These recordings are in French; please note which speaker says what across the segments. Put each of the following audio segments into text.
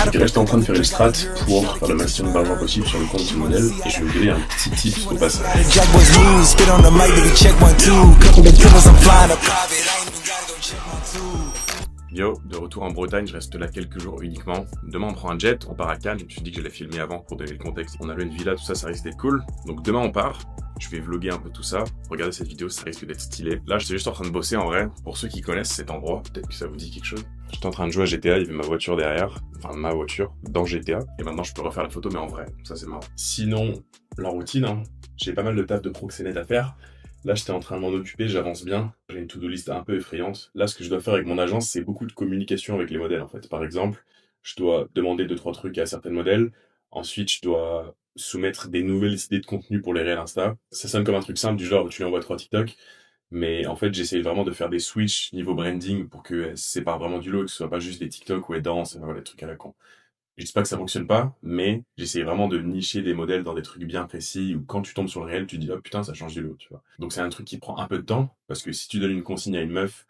Speaker 1: Ok, là j'étais en train de faire une strat pour faire le maximum d'argent possible sur le compte du modèle et je vais vous donner un petit tip au passage. Yo, de retour en Bretagne, je reste là quelques jours uniquement. Demain on prend un jet, on part à Cannes, je me suis dit que j'allais filmer avant pour donner le contexte. On a loué une villa, tout ça, ça risque d'être cool. Donc demain on part, je vais vlogger un peu tout ça. Regardez cette vidéo, ça risque d'être stylé. Là j'étais juste en train de bosser en vrai. Pour ceux qui connaissent cet endroit, peut-être que ça vous dit quelque chose. J'étais en train de jouer à GTA, il y avait ma voiture derrière, enfin ma voiture, dans GTA. Et maintenant je peux refaire la photo mais en vrai, ça c'est marrant. Sinon, la routine, hein, j'ai pas mal de taf de proxénète à faire. Là, j'étais en train de m'en occuper, j'avance bien. J'ai une to-do list un peu effrayante. Là, ce que je dois faire avec mon agence, c'est beaucoup de communication avec les modèles, en fait. Par exemple, je dois demander 2-3 trucs à certains modèles. Ensuite, je dois soumettre des nouvelles idées de contenu pour les réels Insta. Ça sonne comme un truc simple, du genre où tu lui envoies 3 TikTok. Mais en fait, j'essaye vraiment de faire des switches niveau branding pour qu'elles se séparent vraiment du lot et que ce soit pas juste des TikTok où elles dansent, des trucs à la con. Je dis pas que ça fonctionne pas, mais j'essaie vraiment de nicher des modèles dans des trucs bien précis où quand tu tombes sur le réel, tu te dis oh putain ça change du lot, tu vois. Donc c'est un truc qui prend un peu de temps parce que si tu donnes une consigne à une meuf,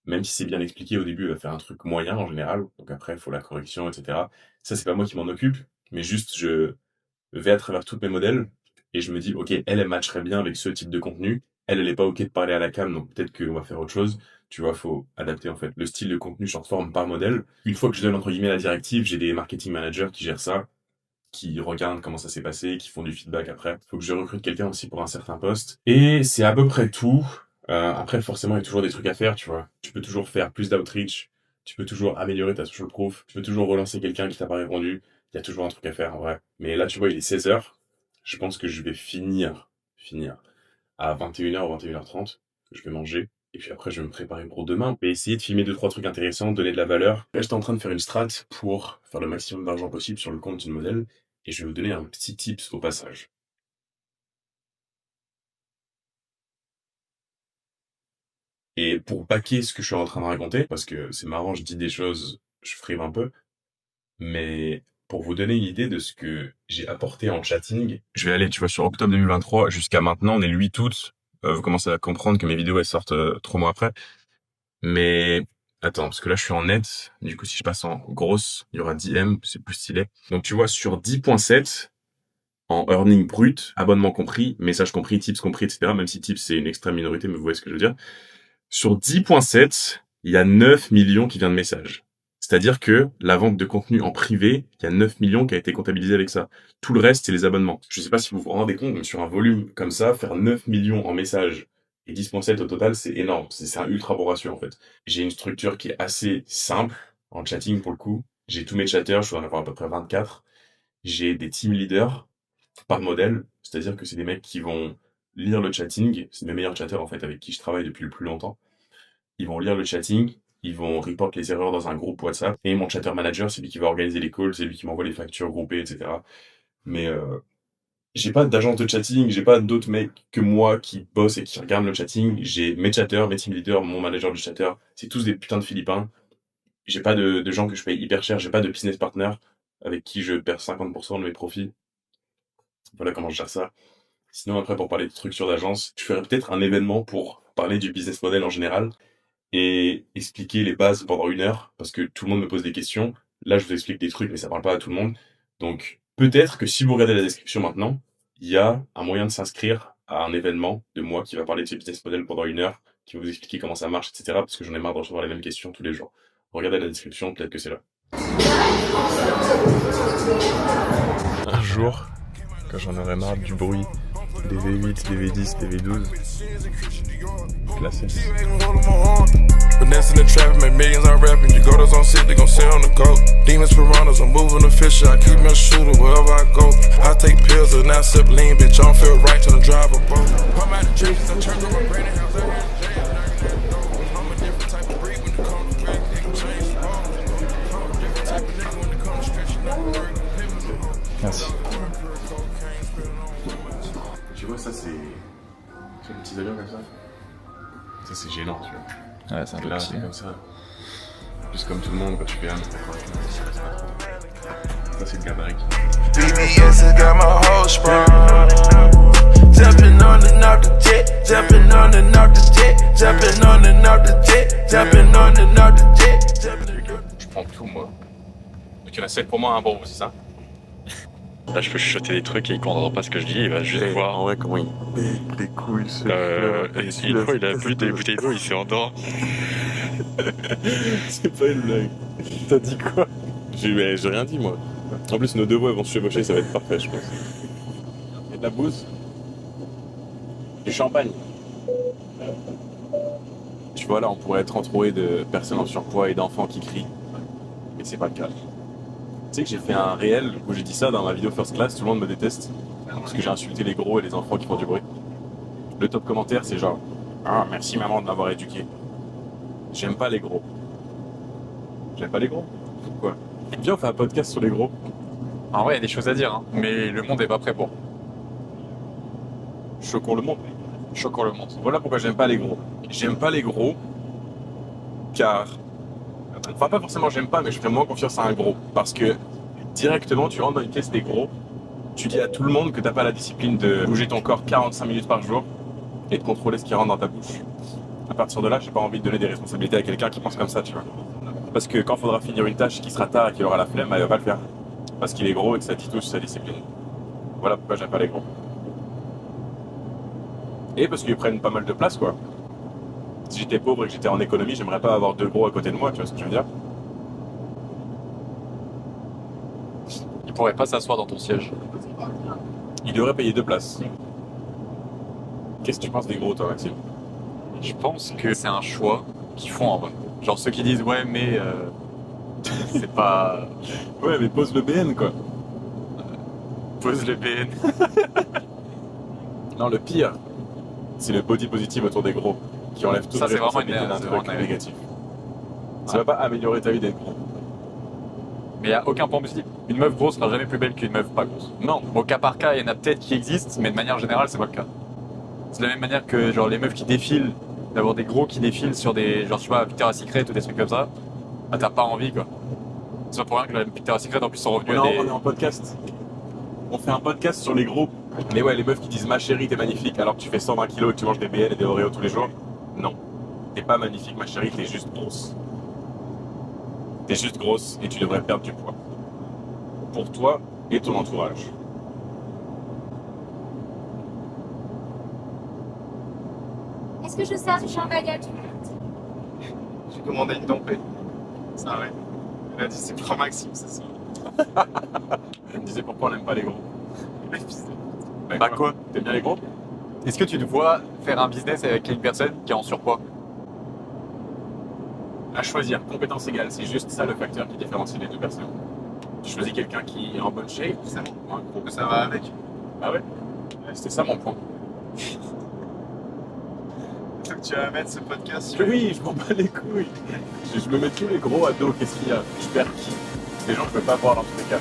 Speaker 1: même si c'est bien expliqué au début, elle va faire un truc moyen en général. Donc après il faut la correction, etc. Ça c'est pas moi qui m'en occupe, mais juste je vais à travers tous mes modèles et je me dis ok elle matcherait bien avec ce type de contenu. Elle est pas ok de parler à la cam, donc peut-être qu'on va faire autre chose. Tu vois, faut adapter en fait le style de contenu short form par modèle. Une fois que je donne entre guillemets la directive, j'ai des marketing managers qui gèrent ça, qui regardent comment ça s'est passé, qui font du feedback après. Faut que je recrute quelqu'un aussi pour un certain poste. Et c'est à peu près tout. Après, forcément, il y a toujours des trucs à faire, tu vois. Tu peux toujours faire plus d'outreach, tu peux toujours améliorer ta social proof, tu peux toujours relancer quelqu'un qui t'a pas répondu. Il y a toujours un truc à faire en vrai. Mais là, tu vois, il est 16h. Je pense que je vais finir à 21h ou 21h30, que je vais manger. Et puis après, je vais me préparer pour demain. Je vais essayer de filmer 2-3 trucs intéressants, donner de la valeur. Là, j'étais en train de faire une strat pour faire le maximum d'argent possible sur le compte d'une modèle. Et je vais vous donner un petit tips au passage. Et pour baquer ce que je suis en train de raconter, parce que c'est marrant, je dis des choses, je frime un peu. Mais pour vous donner une idée de ce que j'ai apporté en chatting, je vais aller, tu vois, sur octobre 2023 jusqu'à maintenant, on est le 8 août. Vous commencez à comprendre que mes vidéos, elles sortent 3 mois après. Mais attends, parce que là, je suis en net. Du coup, si je passe en grosse, il y aura 10M, c'est plus stylé. Donc, tu vois, sur 10.7, en earning brut, abonnement compris, message compris, tips compris, etc. Même si tips, c'est une extrême minorité, mais vous voyez ce que je veux dire. Sur 10.7, il y a 9 millions qui vient de messages. C'est-à-dire que la vente de contenu en privé, il y a 9 millions qui a été comptabilisé avec ça. Tout le reste, c'est les abonnements. Je sais pas si vous vous rendez compte, mais sur un volume comme ça, faire 9 millions en messages et 10.7 au total, c'est énorme. C'est un ultra bon ratio, en fait. J'ai une structure qui est assez simple, en chatting pour le coup. J'ai tous mes chatters, je dois en avoir à peu près 24. J'ai des team leaders par modèle, c'est-à-dire que c'est des mecs qui vont lire le chatting. C'est mes meilleurs chatters, en fait, avec qui je travaille depuis le plus longtemps. Ils vont lire le chatting, ils vont report les erreurs dans un groupe WhatsApp. Et mon chatter manager, c'est lui qui va organiser les calls, c'est lui qui m'envoie les factures groupées, etc. Mais j'ai pas d'agence de chatting, j'ai pas d'autres mecs que moi qui bossent et qui regardent le chatting. J'ai mes chatters, mes team leaders, mon manager de chatter. C'est tous des putains de Philippins. J'ai pas de gens que je paye hyper cher, j'ai pas de business partner avec qui je perds 50% de mes profits. Voilà comment je gère ça. Sinon, après, pour parler de structure d'agence, je ferais peut-être un événement pour parler du business model en général et expliquer les bases pendant 1 heure, parce que tout le monde me pose des questions. Là, je vous explique des trucs, mais ça parle pas à tout le monde. Donc, peut-être que si vous regardez la description maintenant, il y a un moyen de s'inscrire à un événement de moi qui va parler de ce business model pendant 1 heure, qui va vous expliquer comment ça marche, etc. Parce que j'en ai marre de recevoir les mêmes questions tous les jours. Regardez la description, peut-être que c'est là. Un jour, quand j'en aurai marre du bruit des V8, des V10, des V12, classé.
Speaker 2: Finessing the traffic, make millions on rapping. You go to zone sit, they gon' sit on the go. Demons, piranhas, I'm moving the fish. I keep me a shooter wherever I go. I take pills and I sip lean, bitch. I don't feel right till I drive a boat. I'm out of changes, I turned over granny house. I'm a different type of breed when it comes to crack, they can change the ball. I'm a different type of nigga when it comes to stretching out the work.
Speaker 1: Merci. Tu vois, ça c'est une petite allure comme ça. Ça c'est gênant, tu vois.
Speaker 3: Ouais, c'est un peu
Speaker 1: là,
Speaker 3: petit.
Speaker 1: c'est comme ça. Juste comme tout le monde, quand tu fais un ça c'est le gabarit.
Speaker 2: BBS has got my whole sprung. Jumping on and off the jet, jumping on and off the jet, jumping on and off the jet, jumping on and off the jet.
Speaker 1: Je prends tout moi. Donc il y en a 7 pour moi, 1 pour vous, c'est ça?
Speaker 3: Là, je peux chuchoter des trucs et il comprendra pas ce que je dis, il va juste voir.
Speaker 1: En vrai, comment il pète les couilles, ce
Speaker 3: Il a bu des bouteilles d'eau, il s'est endormi.
Speaker 1: C'est pas une blague. T'as dit quoi? J'ai rien dit, moi. En plus, nos deux voix vont se chevaucher, ça va être parfait, je pense. Il y a de la bouse. Du champagne. Tu vois, là, on pourrait être entouré de personnes en surpoids et d'enfants qui crient. Mais c'est pas le cas. Tu sais que j'ai fait un réel où j'ai dit ça dans ma vidéo First Class, tout le monde me déteste. Parce que j'ai insulté les gros et les enfants qui font du bruit. Le top commentaire, c'est genre « Ah, merci maman de m'avoir éduqué. J'aime pas les gros. » J'aime pas les gros? Pourquoi? Viens, on fait un podcast sur les gros.
Speaker 4: En vrai, il y a des choses à dire, hein, mais le monde est pas prêt pour.
Speaker 1: Choquons le monde.
Speaker 4: Choquons le monde.
Speaker 1: Voilà pourquoi j'aime pas les gros. J'aime pas les gros, car... Enfin, pas forcément j'aime pas, mais je ferais moins confiance à un gros. Parce que, directement, tu rentres dans une caisse des gros, tu dis à tout le monde que t'as pas la discipline de bouger ton corps 45 minutes par jour et de contrôler ce qui rentre dans ta bouche. À partir de là, j'ai pas envie de donner des responsabilités à quelqu'un qui pense comme ça, tu vois. Parce que quand faudra finir une tâche qui sera tard et qu'il aura la flemme, bah, il va pas le faire. Parce qu'il est gros et que ça touche sa discipline. Voilà pourquoi j'aime pas les gros. Et parce qu'ils prennent pas mal de place, quoi. Si j'étais pauvre et que j'étais en économie, j'aimerais pas avoir 2 gros à côté de moi, tu vois ce que je veux dire?
Speaker 4: Il pourrait pas s'asseoir dans ton siège.
Speaker 1: Ils devraient payer 2 places. Qu'est-ce que tu penses des gros, toi, Maxime?
Speaker 4: Je pense que c'est un choix qu'ils font en vrai. Genre ceux qui disent ouais mais c'est pas...
Speaker 1: Ouais, mais pose le BN, quoi.
Speaker 4: Pose le BN.
Speaker 1: Non, le pire, c'est le body positive autour des gros, qui enlève toute
Speaker 4: Ça, c'est vraiment
Speaker 1: responsabilité
Speaker 4: une
Speaker 1: d'un
Speaker 4: merde,
Speaker 1: truc
Speaker 4: c'est vraiment
Speaker 1: négatif. Ça va pas améliorer ta vie d'être gros.
Speaker 4: Mais il n'y a aucun point positif. Une meuf grosse sera jamais plus belle qu'une meuf pas grosse.
Speaker 1: Non.
Speaker 4: Au cas par cas, il y en a peut-être qui existent, mais de manière générale, c'est pas le cas. C'est de la même manière que genre les meufs qui défilent, d'avoir des gros qui défilent sur des, genre tu vois, Victoria's Secret ou des trucs comme ça, bah t'as pas envie quoi. C'est pas pour rien que la Victoria's Secret en plus sont revenus à des...
Speaker 1: On est en podcast. On fait un podcast sur les gros. Mais ouais, les meufs qui disent ma chérie, t'es magnifique alors que tu fais 120 kilos et que tu manges des BN et des Oreos tous les jours. Non. T'es pas magnifique, ma chérie, t'es juste grosse. T'es juste grosse et tu devrais perdre du poids. Pour toi et ton entourage.
Speaker 5: Est-ce que je sers du champagne à tout le monde?
Speaker 6: J'ai commandé une dompée. C'est vrai. Elle a dit c'est pour Maxime, c'est ça.
Speaker 1: Je me disais pourquoi on n'aime pas les gros.
Speaker 4: Bah quoi?
Speaker 1: T'aimes bien les gros?
Speaker 4: Est-ce que tu te vois faire un business avec une personne qui est en surpoids?
Speaker 1: À choisir, compétence égale, c'est juste ça le facteur qui différencie les deux personnes. Tu choisis quelqu'un qui est en bonne shape,
Speaker 6: Ça,
Speaker 1: un gros.
Speaker 6: ça va avec.
Speaker 1: Ah ouais? C'était ça mon point.
Speaker 6: Donc tu vas mettre ce podcast sur...
Speaker 1: Oui, je m'en bats les couilles. Je me mets tous les gros à dos, qu'est-ce qu'il y a? Je perds qui? Les gens que je peux pas voir dans tous les cas.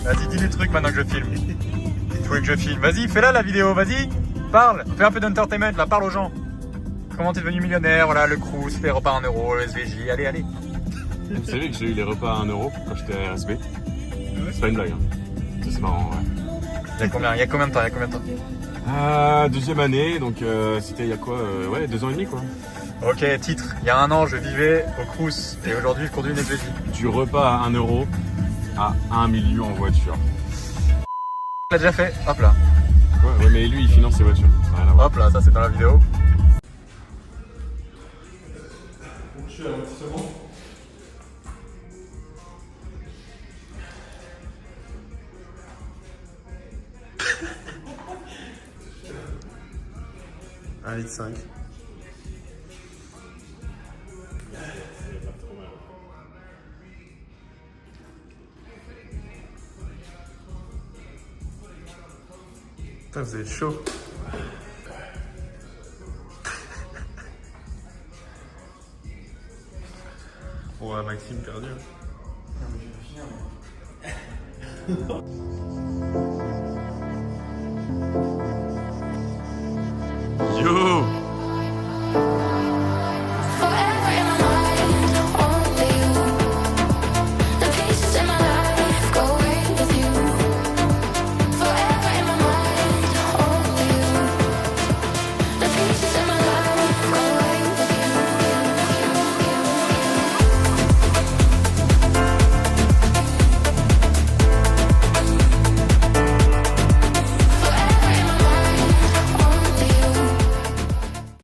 Speaker 4: Vas-y, dis les trucs maintenant que je filme. Tu voulais que je filme. Vas-y, fais-la la vidéo, vas-y. Parle. Fais un peu d'entertainment là, parle aux gens. Comment t'es devenu millionnaire, voilà, le Crous, les repas à 1 euro, le SVJ, allez, allez.
Speaker 1: Vous savez que j'ai eu les repas à 1 euro quand j'étais à RSB? C'est pas une blague, hein. Ça, c'est marrant, ouais.
Speaker 4: Il y a combien de temps?
Speaker 1: Deuxième année, donc c'était il y a quoi? Ouais, 2 ans et demi quoi.
Speaker 4: Ok, titre. Il y a 1 an, je vivais au Crous et aujourd'hui, je conduis une SVJ.
Speaker 1: Du repas à 1 euro à 1 million en voiture.
Speaker 4: On l'a déjà fait, hop là.
Speaker 1: Ouais, mais lui il finance ses voitures. Rien à voir.
Speaker 4: Hop là, ça c'est dans la vidéo.
Speaker 6: Un litre 5. Putain, vous êtes chaud. Ouais, Maxime perdu. Non, mais je vais finir.
Speaker 1: Yo